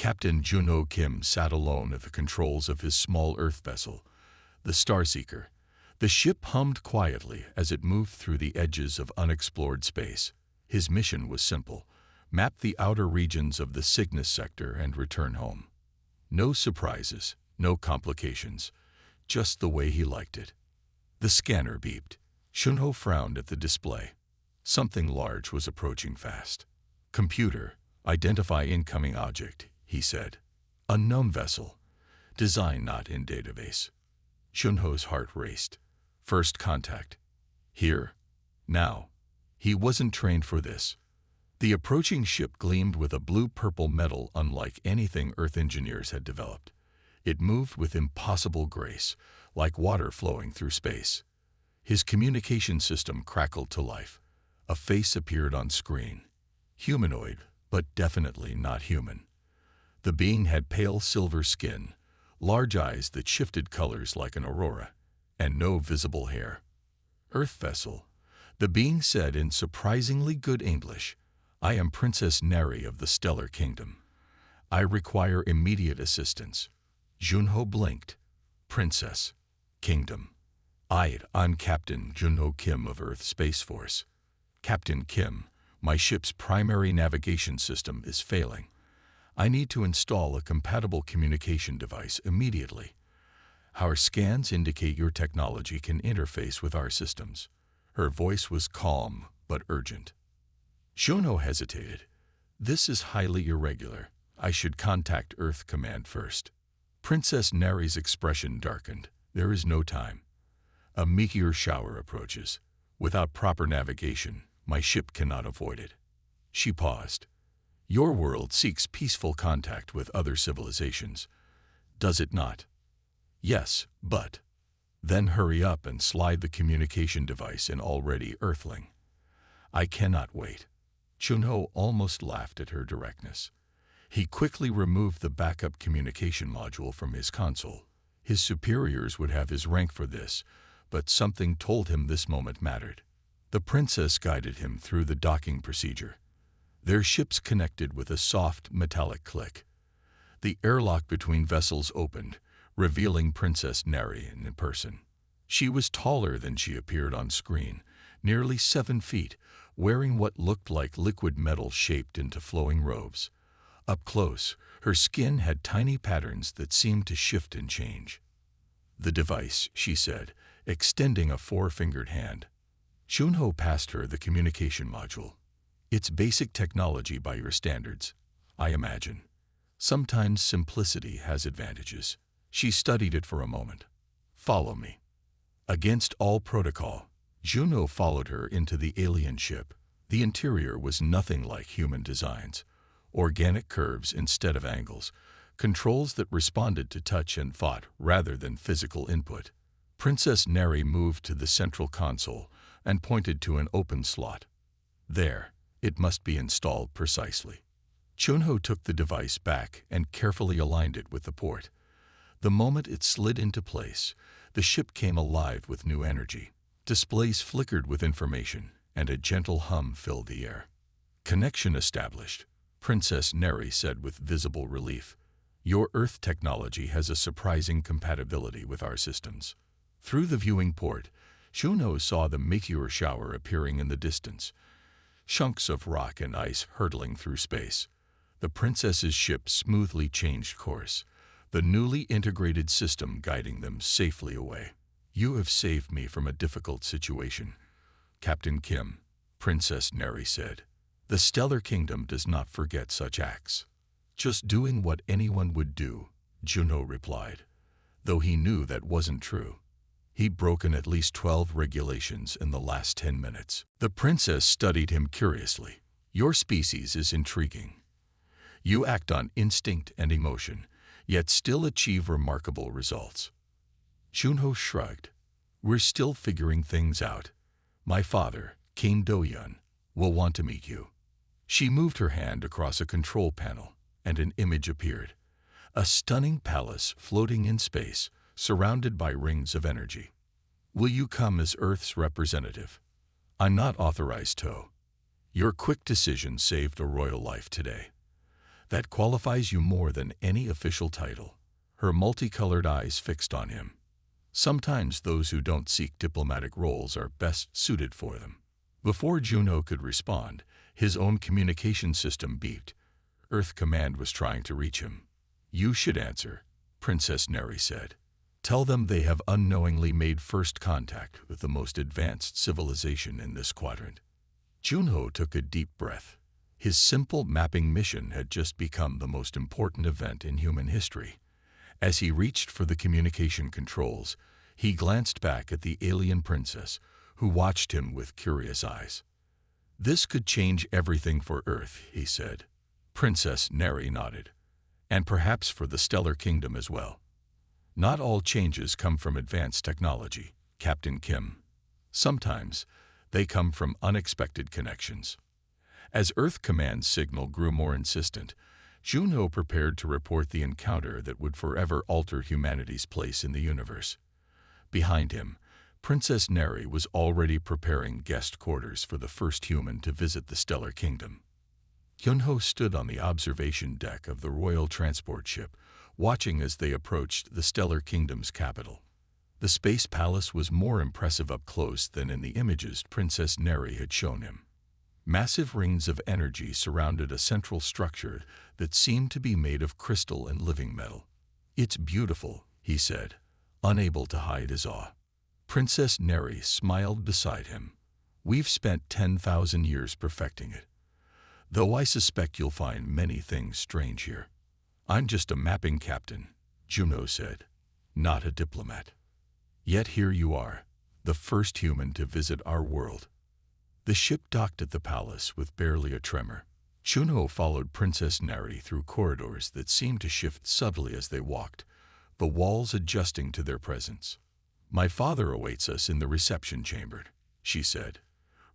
Captain Junho Kim sat alone at the controls of his small Earth vessel, the Starseeker. The ship hummed quietly as it moved through the edges of unexplored space. His mission was simple: map the outer regions of the Cygnus sector and return home. No surprises, no complications, just the way he liked it. The scanner beeped. Junho frowned at the display. Something large was approaching fast. "Computer, identify incoming object," he said. "Unknown vessel. Design not in database." Junho's heart raced. First contact. Here. Now. He wasn't trained for this. The approaching ship gleamed with a blue-purple metal unlike anything Earth engineers had developed. It moved with impossible grace, like water flowing through space. His communication system crackled to life. A face appeared on screen. Humanoid, but definitely not human. The being had pale silver skin, large eyes that shifted colors like an aurora, and no visible hair. "Earth vessel," the being said in surprisingly good English. "I am Princess Neri of the Stellar Kingdom. I require immediate assistance." Junho blinked. "Princess. Kingdom. I'm Captain Junho Kim of Earth Space Force. Captain Kim, my ship's primary navigation system is failing. I need to install a compatible communication device immediately. Our scans indicate your technology can interface with our systems." Her voice was calm but urgent. Junho hesitated. "This is highly irregular. I should contact Earth Command first." Princess Neri's expression darkened. "There is no time. A meteor shower approaches. Without proper navigation, my ship cannot avoid it." She paused. "Your world seeks peaceful contact with other civilizations, does it not?" "Yes, but—" "Then hurry up and slide the communication device in already, Earthling." "I cannot wait." Junho almost laughed at her directness. He quickly removed the backup communication module from his console. His superiors would have his rank for this, but something told him this moment mattered. The princess guided him through the docking procedure. Their ships connected with a soft, metallic click. The airlock between vessels opened, revealing Princess Neri in person. She was taller than she appeared on screen, nearly 7 feet, wearing what looked like liquid metal shaped into flowing robes. Up close, her skin had tiny patterns that seemed to shift and change. "The device," she said, extending a 4-fingered hand. Junho passed her the communication module. "It's basic technology by your standards, I imagine. Sometimes simplicity has advantages." She studied it for a moment. "Follow me." Against all protocol, Junho followed her into the alien ship. The interior was nothing like human designs. Organic curves instead of angles, controls that responded to touch and thought rather than physical input. Princess Neri moved to the central console and pointed to an open slot. "There, it must be installed precisely." Junho took the device back and carefully aligned it with the port. The moment it slid into place, the ship came alive with new energy. Displays flickered with information, and a gentle hum filled the air. "Connection established," Princess Neri said with visible relief. "Your Earth technology has a surprising compatibility with our systems." Through the viewing port, Junho saw the meteor shower appearing in the distance, chunks of rock and ice hurtling through space. The princess's ship smoothly changed course, the newly integrated system guiding them safely away. "You have saved me from a difficult situation, Captain Kim," Princess Neri said. "The Stellar Kingdom does not forget such acts." "Just doing what anyone would do," Junho replied, though he knew that wasn't true. He'd broken at least 12 regulations in the last 10 minutes. The princess studied him curiously. "Your species is intriguing. You act on instinct and emotion, yet still achieve remarkable results." Junho shrugged. "We're still figuring things out. My father, King Do-yun, will want to meet you." She moved her hand across a control panel, and an image appeared. A stunning palace floating in space, surrounded by rings of energy. "Will you come as Earth's representative?" "I'm not authorized to." "Your quick decision saved a royal life today." That qualifies you more than any official title. Her multicolored eyes fixed on him. Sometimes those who don't seek diplomatic roles are best suited for them. Before Juno could respond, his own communication system beeped. Earth Command was trying to reach him. You should answer, Princess Neri said. Tell them they have unknowingly made first contact with the most advanced civilization in this quadrant. Junho took a deep breath. His simple mapping mission had just become the most important event in human history. As he reached for the communication controls, he glanced back at the alien princess, who watched him with curious eyes. This could change everything for Earth, he said. Princess Neri nodded. And perhaps for the Stellar Kingdom as well. Not all changes come from advanced technology, Captain Kim. Sometimes, they come from unexpected connections. As Earth Command's signal grew more insistent, Junho prepared to report the encounter that would forever alter humanity's place in the universe. Behind him, Princess Neri was already preparing guest quarters for the first human to visit the Stellar Kingdom. Junho stood on the observation deck of the royal transport ship, watching as they approached the Stellar Kingdom's capital. The space palace was more impressive up close than in the images Princess Neri had shown him. Massive rings of energy surrounded a central structure that seemed to be made of crystal and living metal. It's beautiful, he said, unable to hide his awe. Princess Neri smiled beside him. We've spent 10,000 years perfecting it. Though I suspect you'll find many things strange here. I'm just a mapping captain, Juno said, not a diplomat. Yet here you are, the first human to visit our world. The ship docked at the palace with barely a tremor. Juno followed Princess Neri through corridors that seemed to shift subtly as they walked, the walls adjusting to their presence. My father awaits us in the reception chamber, she said.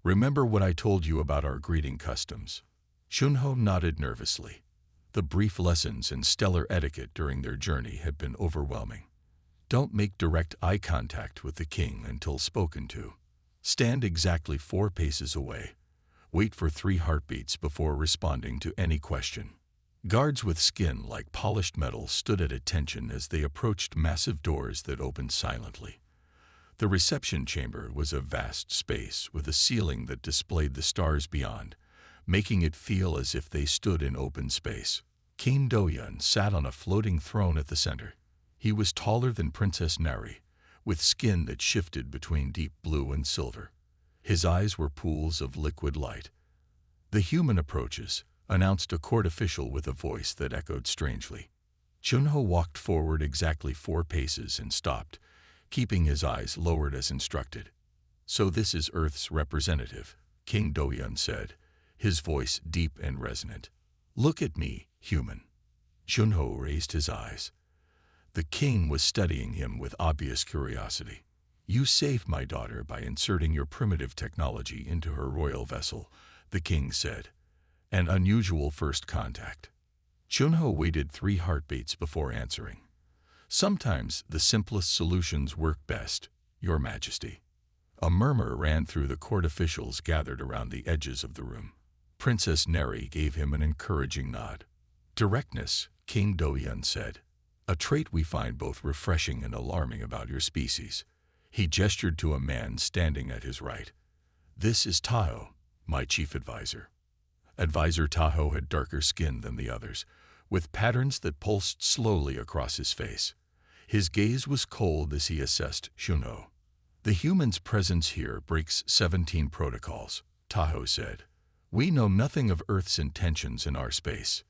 Remember what I told you about our greeting customs? Junho nodded nervously. The brief lessons in stellar etiquette during their journey had been overwhelming. Don't make direct eye contact with the king until spoken to. Stand exactly 4 paces away. Wait for 3 heartbeats before responding to any question. Guards with skin like polished metal stood at attention as they approached massive doors that opened silently. The reception chamber was a vast space with a ceiling that displayed the stars beyond, making it feel as if they stood in open space. King Doyun sat on a floating throne at the center. He was taller than Princess Neri, with skin that shifted between deep blue and silver. His eyes were pools of liquid light. The human approaches, announced a court official with a voice that echoed strangely. Junho walked forward exactly 4 paces and stopped, keeping his eyes lowered as instructed. So this is Earth's representative, King Doyun said, his voice deep and resonant. Look at me, human. Junho raised his eyes. The king was studying him with obvious curiosity. You saved my daughter by inserting your primitive technology into her royal vessel, the king said. An unusual first contact. Junho waited 3 heartbeats before answering. Sometimes the simplest solutions work best, Your Majesty. A murmur ran through the court officials gathered around the edges of the room. Princess Neri gave him an encouraging nod. Directness, King Doyun said. A trait we find both refreshing and alarming about your species. He gestured to a man standing at his right. This is Taho, my chief advisor. Advisor Taho had darker skin than the others, with patterns that pulsed slowly across his face. His gaze was cold as he assessed Junho. The human's presence here breaks 17 protocols, Taho said. We know nothing of Earth's intentions in our space.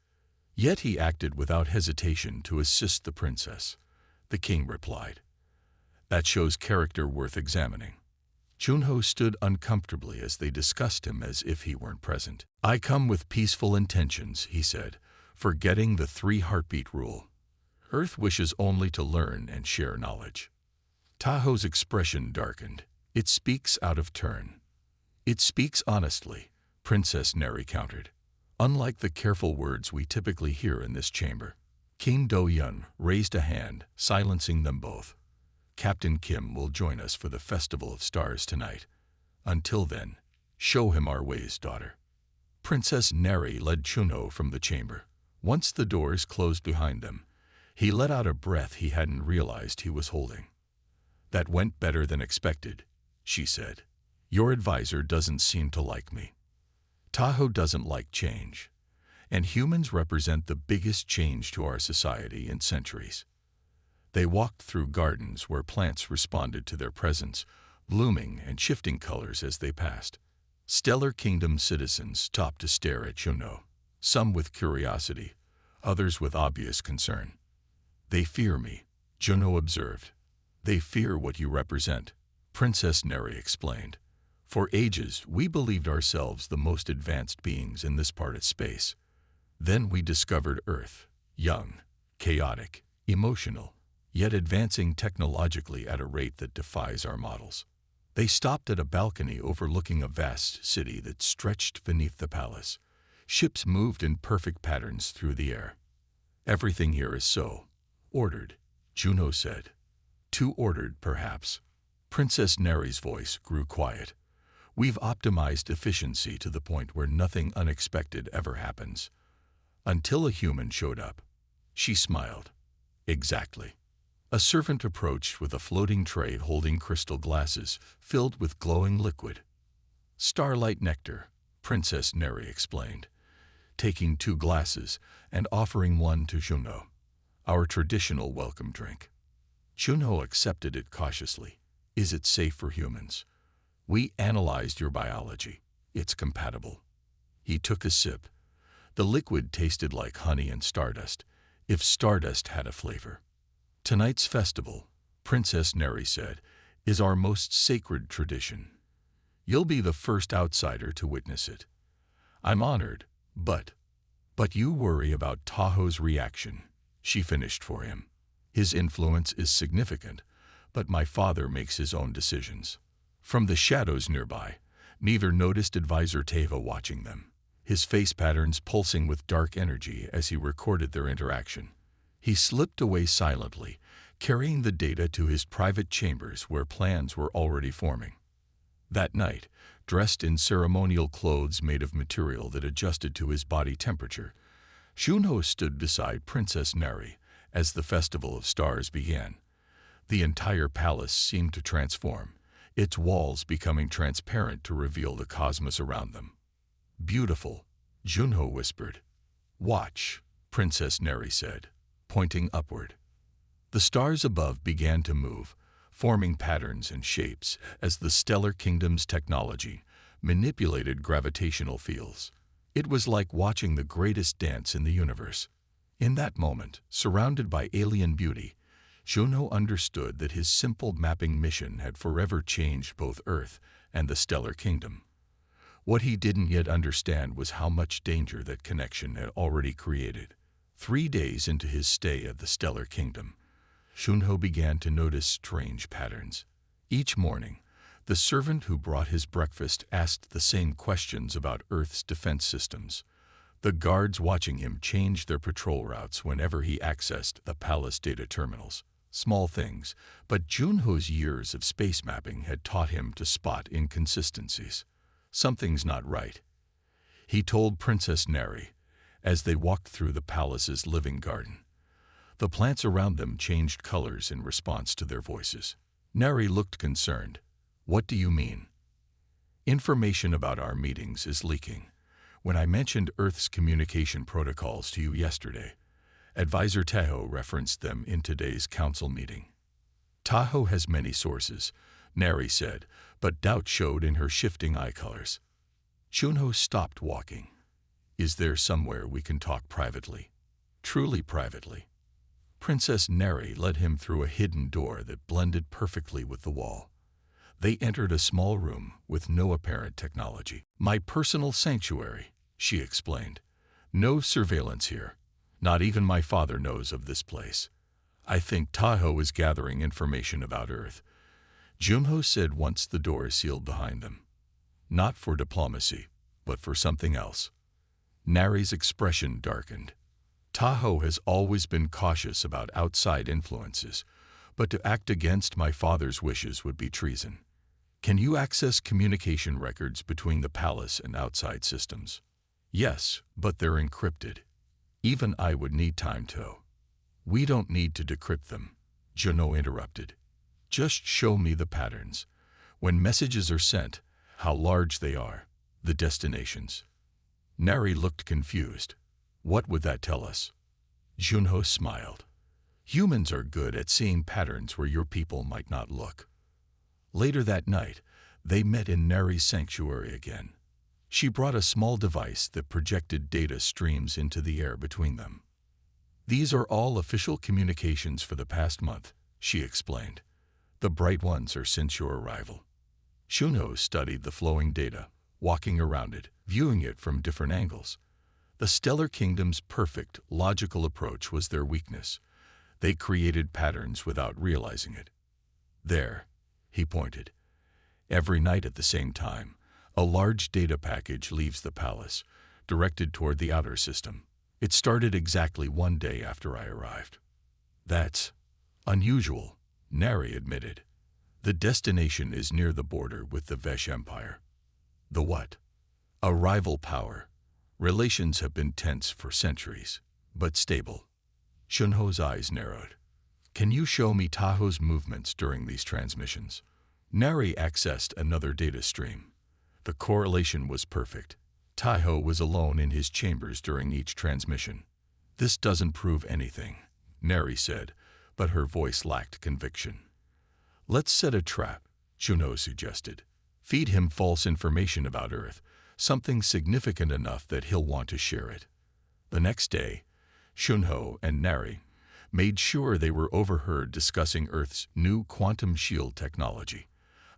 Yet he acted without hesitation to assist the princess, the king replied. That shows character worth examining. Junho stood uncomfortably as they discussed him as if he weren't present. I come with peaceful intentions, he said, forgetting the 3 heartbeat rule. Earth wishes only to learn and share knowledge. Taho's expression darkened. It speaks out of turn. It speaks honestly, Princess Neri countered. Unlike the careful words we typically hear in this chamber. King Doyun raised a hand, silencing them both. Captain Kim will join us for the Festival of Stars tonight. Until then, show him our ways, daughter. Princess Neri led Junho from the chamber. Once the doors closed behind them, he let out a breath he hadn't realized he was holding. "That went better than expected," she said. "Your advisor doesn't seem to like me." Tahoe doesn't like change, and humans represent the biggest change to our society in centuries. They walked through gardens where plants responded to their presence, blooming and shifting colors as they passed. Stellar Kingdom citizens stopped to stare at Juno, some with curiosity, others with obvious concern. "They fear me," Juno observed. "They fear what you represent," Princess Neri explained. "For ages, we believed ourselves the most advanced beings in this part of space. Then we discovered Earth, young, chaotic, emotional, yet advancing technologically at a rate that defies our models." They stopped at a balcony overlooking a vast city that stretched beneath the palace. Ships moved in perfect patterns through the air. "Everything here is so ordered," Juno said. "Too ordered, perhaps." Princess Neri's voice grew quiet. "We've optimized efficiency to the point where nothing unexpected ever happens. Until a human showed up." She smiled. "Exactly." A servant approached with a floating tray holding crystal glasses filled with glowing liquid. "Starlight nectar," Princess Neri explained, taking 2 glasses and offering one to Juno. "Our traditional welcome drink." Juno accepted it cautiously. "Is it safe for humans?" "We analyzed your biology. It's compatible." He took a sip. The liquid tasted like honey and stardust, if stardust had a flavor. "Tonight's festival," Princess Neri said, "is our most sacred tradition. You'll be the first outsider to witness it." "I'm honored, but you worry about Tahoe's reaction," she finished for him. "His influence is significant, but my father makes his own decisions." From the shadows nearby, neither noticed Advisor Teva watching them, his face patterns pulsing with dark energy as he recorded their interaction. He slipped away silently, carrying the data to his private chambers where plans were already forming. That night, dressed in ceremonial clothes made of material that adjusted to his body temperature, Juno stood beside Princess Neri as the Festival of Stars began. The entire palace seemed to transform, its walls becoming transparent to reveal the cosmos around them. "Beautiful," Juno whispered. "Watch," Princess Neri said, pointing upward. The stars above began to move, forming patterns and shapes as the Stellar Kingdom's technology manipulated gravitational fields. It was like watching the greatest dance in the universe. In that moment, surrounded by alien beauty, Juno understood that his simple mapping mission had forever changed both Earth and the Stellar Kingdom. What he didn't yet understand was how much danger that connection had already created. 3 days into his stay at the Stellar Kingdom, Juno began to notice strange patterns. Each morning, the servant who brought his breakfast asked the same questions about Earth's defense systems. The guards watching him changed their patrol routes whenever he accessed the palace data terminals. Small things, but Juno's years of space mapping had taught him to spot inconsistencies. "Something's not right," he told Princess Neri as they walked through the palace's living garden. The plants around them changed colors in response to their voices. Neri looked concerned. "What do you mean?" "Information about our meetings is leaking. When I mentioned Earth's communication protocols to you yesterday, Advisor Tahoe referenced them in today's council meeting." "Tahoe has many sources," Neri said, but doubt showed in her shifting eye colors. Juno stopped walking. "Is there somewhere we can talk privately? Truly privately?" Princess Neri led him through a hidden door that blended perfectly with the wall. They entered a small room with no apparent technology. "My personal sanctuary," she explained. "No surveillance here. Not even my father knows of this place. I think Tahoe is gathering information about Earth," Juno said once the door sealed behind them. "Not for diplomacy, but for something else." Neri's expression darkened. "Tahoe has always been cautious about outside influences, but to act against my father's wishes would be treason. Can you access communication records between the palace and outside systems?" "Yes, but they're encrypted." Even I would need time to. We don't need to decrypt them, Juno interrupted. Just show me the patterns. When messages are sent, how large they are, the destinations. Neri looked confused. What would that tell us? Junho smiled. Humans are good at seeing patterns where your people might not look. Later that night, they met in Neri's sanctuary again. She brought a small device that projected data streams into the air between them. These are all official communications for the past month, she explained. The bright ones are since your arrival. Junho studied the flowing data, walking around it, viewing it from different angles. The Stellar Kingdom's perfect, logical approach was their weakness. They created patterns without realizing it. There, he pointed. Every night at the same time, a large data package leaves the palace, directed toward the outer system. It started exactly 1 day after I arrived. That's unusual, Neri admitted. The destination is near the border with the Vesh Empire. The what? A rival power. Relations have been tense for centuries, but stable. Junho's eyes narrowed. Can you show me Taho's movements during these transmissions? Neri accessed another data stream. The correlation was perfect. Taho was alone in his chambers during each transmission. This doesn't prove anything, Neri said, but her voice lacked conviction. Let's set a trap, Junho suggested. Feed him false information about Earth, something significant enough that he'll want to share it. The next day, Junho and Neri made sure they were overheard discussing Earth's new quantum shield technology,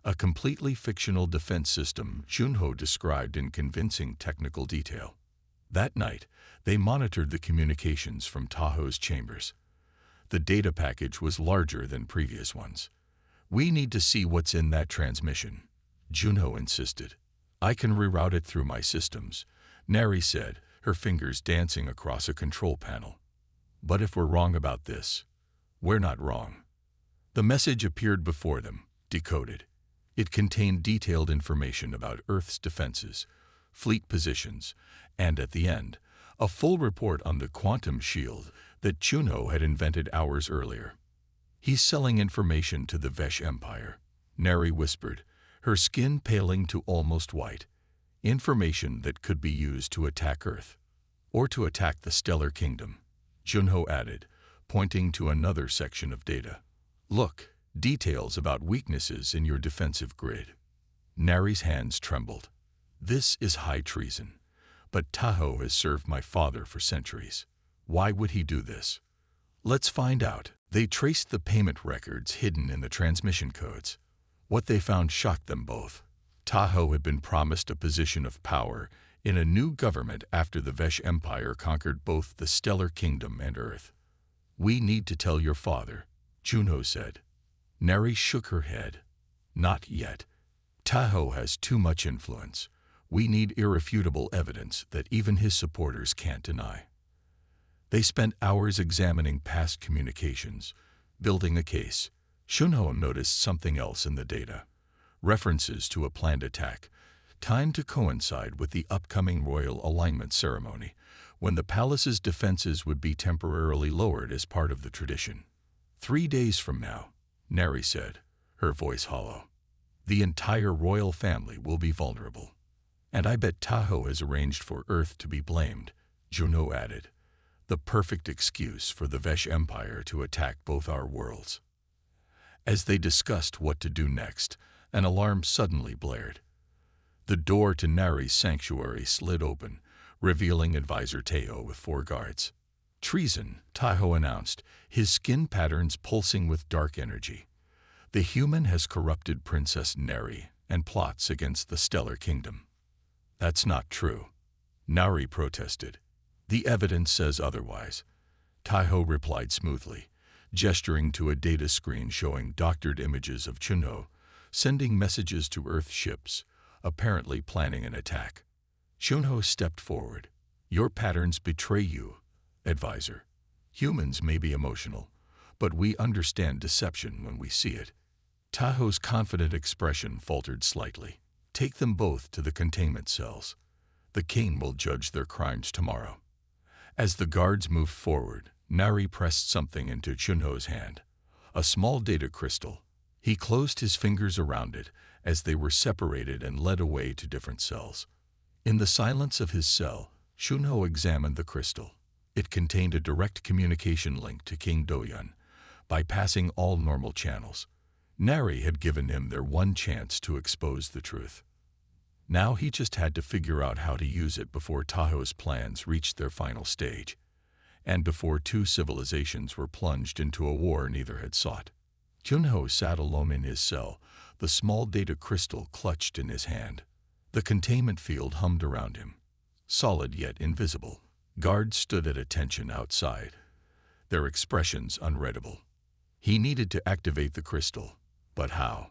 a completely fictional defense system Junho described in convincing technical detail. That night, they monitored the communications from Taho's chambers. The data package was larger than previous ones. We need to see what's in that transmission, Junho insisted. I can reroute it through my systems, Neri said, her fingers dancing across a control panel. But if we're wrong about this, we're not wrong. The message appeared before them, decoded. It contained detailed information about Earth's defenses, fleet positions, and at the end, a full report on the quantum shield that Junho had invented hours earlier. He's selling information to the Vesh Empire, Neri whispered, her skin paling to almost white. Information that could be used to attack Earth, or to attack the Stellar Kingdom, Junho added, pointing to another section of data. Look, details about weaknesses in your defensive grid. Neri's hands trembled. This is high treason, but Taho has served my father for centuries. Why would he do this? Let's find out. They traced the payment records hidden in the transmission codes. What they found shocked them both. Taho had been promised a position of power in a new government after the Vesh Empire conquered both the Stellar Kingdom and Earth. We need to tell your father, Junho said. Neri shook her head. Not yet. Taho has too much influence. We need irrefutable evidence that even his supporters can't deny. They spent hours examining past communications, building a case. Junho noticed something else in the data. References to a planned attack, timed to coincide with the upcoming royal alignment ceremony, when the palace's defenses would be temporarily lowered as part of the tradition. 3 days from now, Neri said, her voice hollow. The entire royal family will be vulnerable. And I bet Taho has arranged for Earth to be blamed, Junho added. The perfect excuse for the Vesh Empire to attack both our worlds. As they discussed what to do next, an alarm suddenly blared. The door to Neri's sanctuary slid open, revealing Advisor Teo with 4 guards. Treason, Taho announced, his skin patterns pulsing with dark energy. The human has corrupted Princess Neri and plots against the Stellar Kingdom. That's not true, Neri protested. The evidence says otherwise, Taho replied smoothly, gesturing to a data screen showing doctored images of Junho, sending messages to Earth ships, apparently planning an attack. Junho stepped forward. Your patterns betray you, Advisor. Humans may be emotional, but we understand deception when we see it. Taho's confident expression faltered slightly. Take them both to the containment cells. The king will judge their crimes tomorrow. As the guards moved forward, Nari pressed something into Chunho's hand, a small data crystal. He closed his fingers around it as they were separated and led away to different cells. In the silence of his cell, Chunho examined the crystal. It contained a direct communication link to King Doyun, bypassing all normal channels. Nari had given him their one chance to expose the truth. Now he just had to figure out how to use it before Tahoe's plans reached their final stage, and before two civilizations were plunged into a war neither had sought. Chunho sat alone in his cell, the small data crystal clutched in his hand. The containment field hummed around him, solid yet invisible. Guards stood at attention outside, their expressions unreadable. He needed to activate the crystal, but how?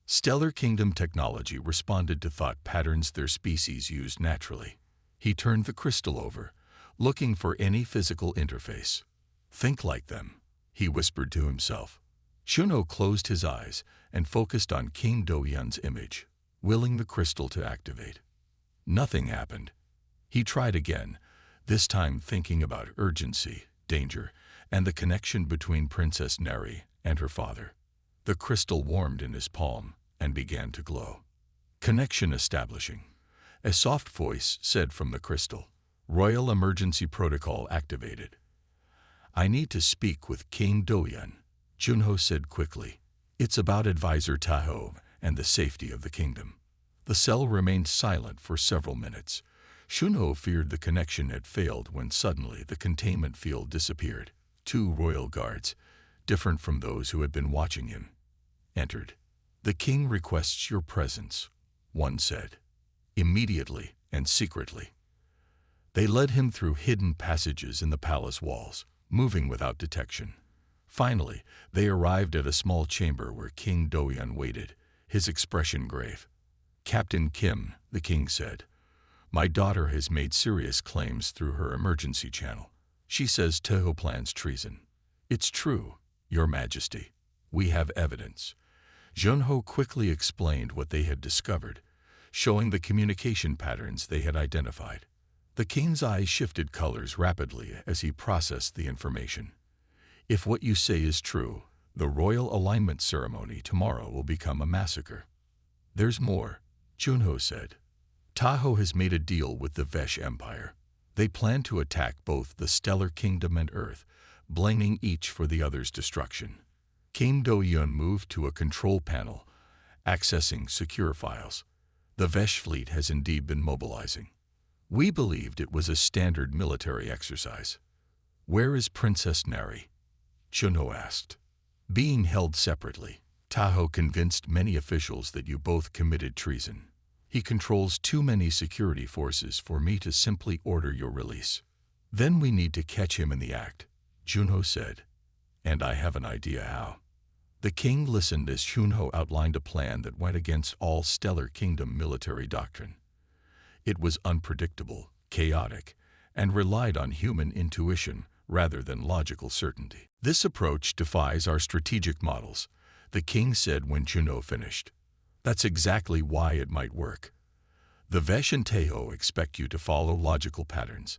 Stellar Kingdom technology responded to thought patterns their species used naturally. He turned the crystal over, looking for any physical interface. Think like them, he whispered to himself. Chunho closed his eyes and focused on King Doyun's image, willing the crystal to activate. Nothing happened. He tried again, this time thinking about urgency, danger, and the connection between Princess Neri and her father. The crystal warmed in his palm and began to glow. Connection establishing. A soft voice said from the crystal. Royal emergency protocol activated. I need to speak with King Doyun, Chunho said quickly. It's about Advisor Tahoe and the safety of the kingdom. The cell remained silent for several minutes. Chunho feared the connection had failed when suddenly the containment field disappeared. Two royal guards, different from those who had been watching him, entered. The king requests your presence, one said. Immediately and secretly. They led him through hidden passages in the palace walls, moving without detection. Finally, they arrived at a small chamber where King Doyun waited, his expression grave. Captain Kim, the king said, my daughter has made serious claims through her emergency channel. She says Tahoe plans treason. It's true, Your Majesty. We have evidence. Chunho quickly explained what they had discovered, showing the communication patterns they had identified. The king's eyes shifted colors rapidly as he processed the information. If what you say is true, the royal alignment ceremony tomorrow will become a massacre. There's more, Chunho said. Tahoe has made a deal with the Vesh Empire. They plan to attack both the Stellar Kingdom and Earth, blaming each for the other's destruction. King Doyun moved to a control panel, accessing secure files. The Vesh fleet has indeed been mobilizing. We believed it was a standard military exercise. Where is Princess Neri? Chunho asked. Being held separately, Tahoe convinced many officials that you both committed treason. He controls too many security forces for me to simply order your release. Then we need to catch him in the act, Chunho said. And I have an idea how. The king listened as Chunho outlined a plan that went against all Stellar Kingdom military doctrine. It was unpredictable, chaotic, and relied on human intuition rather than logical certainty. This approach defies our strategic models, the king said when Chunho finished. That's exactly why it might work. The Vesh and Tahoe expect you to follow logical patterns.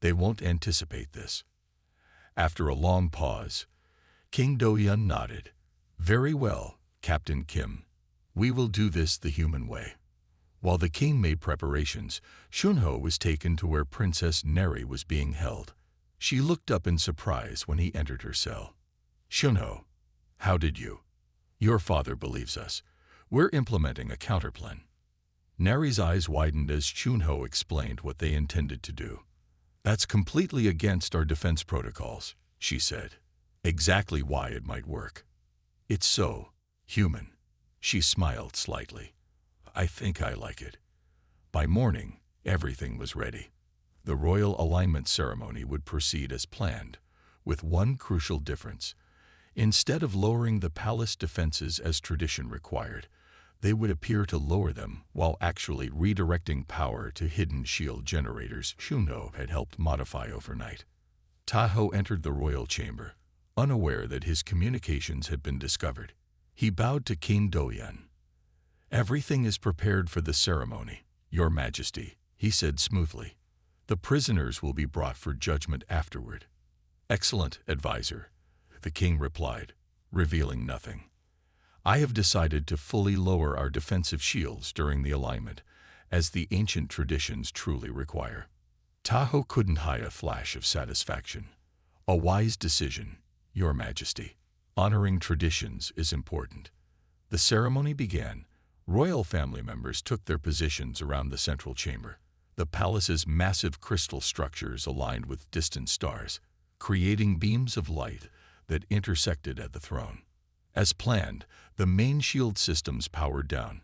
They won't anticipate this. After a long pause, King Doyun nodded. Very well, Captain Kim. We will do this the human way. While the king made preparations, Chunho was taken to where Princess Neri was being held. She looked up in surprise when he entered her cell. Chunho, how did you? Your father believes us. We're implementing a counterplan. Neri's eyes widened as Chunho explained what they intended to do. That's completely against our defense protocols, she said. Exactly why it might work. It's so human. She smiled slightly. I think I like it. By morning, everything was ready. The royal alignment ceremony would proceed as planned, with one crucial difference. Instead of lowering the palace defenses as tradition required, they would appear to lower them while actually redirecting power to hidden shield generators Chunho had helped modify overnight. Tahoe entered the royal chamber, unaware that his communications had been discovered. He bowed to King Doyun. Everything is prepared for the ceremony, Your Majesty, he said smoothly. The prisoners will be brought for judgment afterward. Excellent, advisor, the king replied, revealing nothing. I have decided to fully lower our defensive shields during the alignment, as the ancient traditions truly require. Tahoe couldn't hide a flash of satisfaction. A wise decision, Your Majesty. Honoring traditions is important. The ceremony began. Royal family members took their positions around the central chamber. The palace's massive crystal structures aligned with distant stars, creating beams of light that intersected at the throne. As planned, the main shield systems powered down.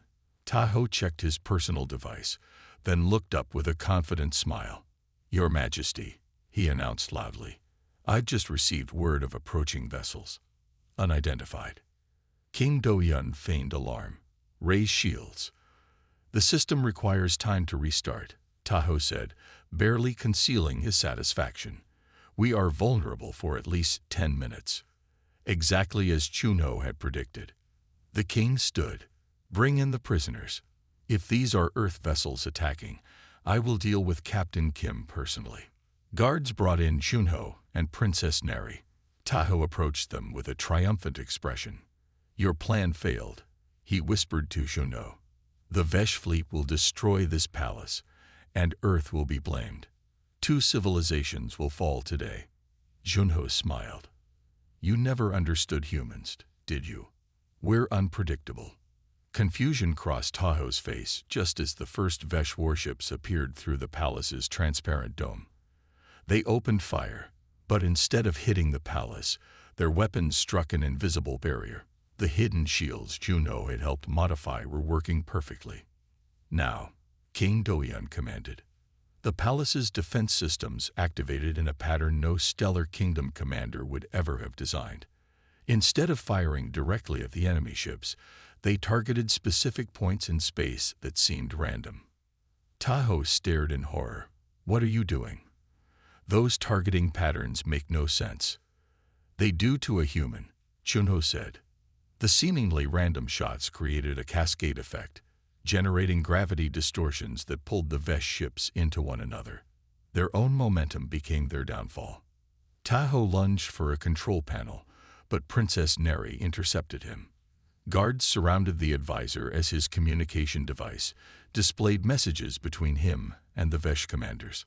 Tahoe checked his personal device, then looked up with a confident smile. Your Majesty, he announced loudly, I've just received word of approaching vessels. Unidentified. King Doyun feigned alarm. Raise shields. The system requires time to restart, Tahoe said, barely concealing his satisfaction. We are vulnerable for at least 10 minutes. Exactly as Chunho had predicted. The king stood. Bring in the prisoners. If these are Earth vessels attacking, I will deal with Captain Kim personally. Guards brought in Chunho and Princess Neri. Tahoe approached them with a triumphant expression. Your plan failed, he whispered to Chunho. The Vesh fleet will destroy this palace, and Earth will be blamed. 2 civilizations will fall today. Chunho smiled. You never understood humans, did you? We're unpredictable. Confusion crossed Tahoe's face just as the first Vesh warships appeared through the palace's transparent dome. They opened fire, but instead of hitting the palace, their weapons struck an invisible barrier. The hidden shields Chunho had helped modify were working perfectly. Now, King Doyun commanded. The palace's defense systems activated in a pattern no stellar kingdom commander would ever have designed. Instead of firing directly at the enemy ships, they targeted specific points in space that seemed random. Tahoe stared in horror. What are you doing? Those targeting patterns make no sense. They do to a human, Chunho said. The seemingly random shots created a cascade effect, generating gravity distortions that pulled the Vesh ships into one another. Their own momentum became their downfall. Tahoe lunged for a control panel, but Princess Neri intercepted him. Guards surrounded the advisor as his communication device displayed messages between him and the Vesh commanders.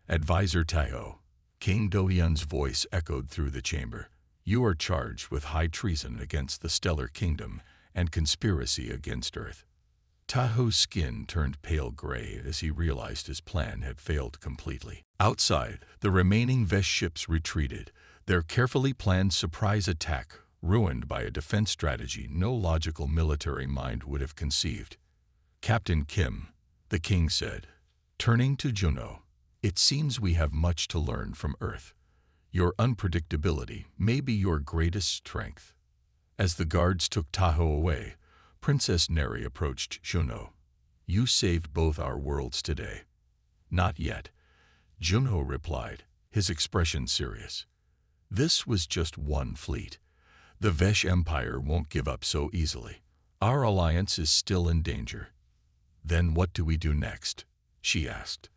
Advisor Tahoe, King Doyun's voice echoed through the chamber. You are charged with high treason against the Stellar Kingdom and conspiracy against Earth. Tahoe's skin turned pale gray as he realized his plan had failed completely. Outside, the remaining Vesh ships retreated, their carefully planned surprise attack ruined by a defense strategy no logical military mind would have conceived. Captain Kim, the king said, turning to Chunho, it seems we have much to learn from Earth. Your unpredictability may be your greatest strength. As the guards took Tahoe away, Princess Neri approached Chunho. You saved both our worlds today. Not yet, Chunho replied, his expression serious. This was just one fleet. The Vesh Empire won't give up so easily. Our alliance is still in danger. Then what do we do next? She asked.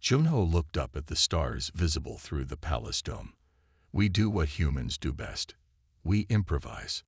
Chunho looked up at the stars visible through the palace dome. We do what humans do best. We improvise.